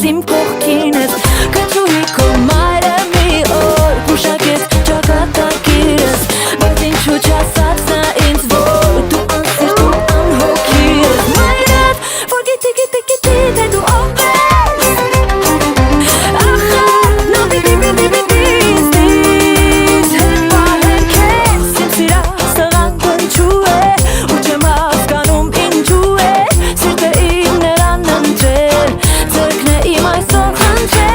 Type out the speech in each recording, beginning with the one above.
իմ կողքին ես Կաչուհի քո մայրը մի օր Պուշակեց ճակատագիրս Բայց ինչու չասաց նա ինձ որ Դու անսիրտ ու անհոգի ես Մայրդ, որ գիտի թե դու ով ես Ախա, նա պիտի ստից Հետ պահել քեզ Իմ սիրած տղան կնչու է Ու չեմ հասկանում ինչու է Սիրտը իմ նրան ընջել Ձերքն է իմ այսօր խնդրել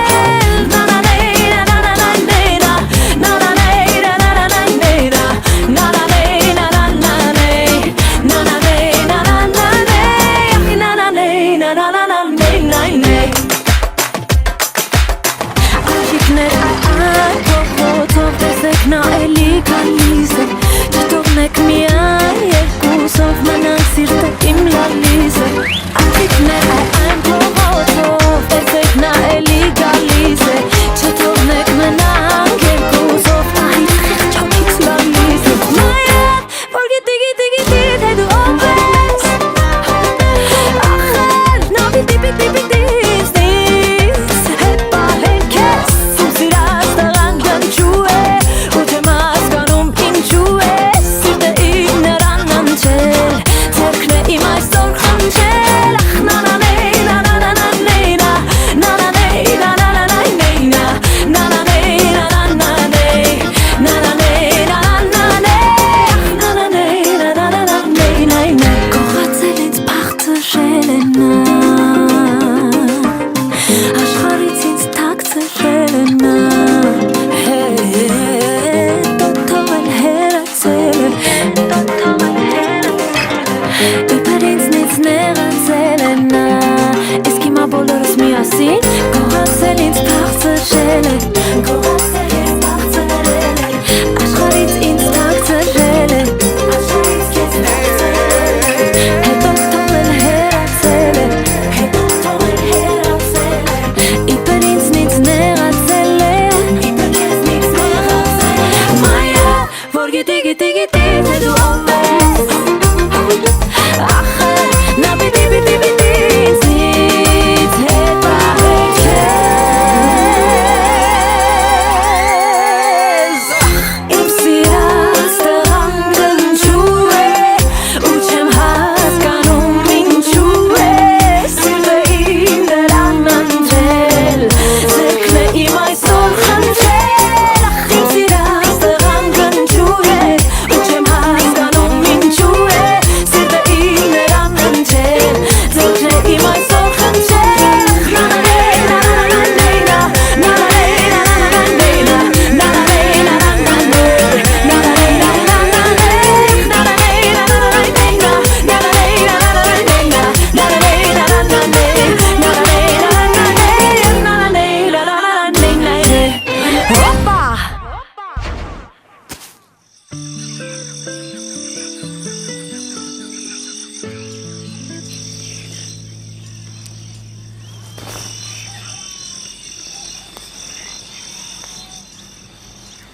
Նա էլի գալիս է Չթողնեք միայն երկուսով Մնանք սիրտը իմ լալիս է Աղիքներ այն փողոցով Տեսեք նա էլի գալիս է Չթողնեք մնանք երկուսով Ահից խեղճոքից լալիս է Մայրդ, որ գիտի թե դու ով ես Ախր, նա պիտի ստից Հետ պահել քեզ Իմ սիրած տղան կնչու է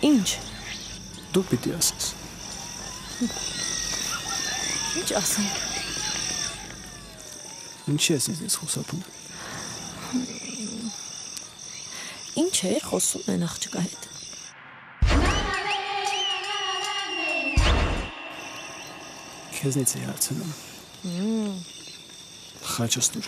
Ինչ? Դու պիտի ասես Ինչ ասեմ? Ինչ ես ինձ խոսատում Ինչ էր խոսում են աղջկա հետ Քեզնից է հարցնում Խաչս դուր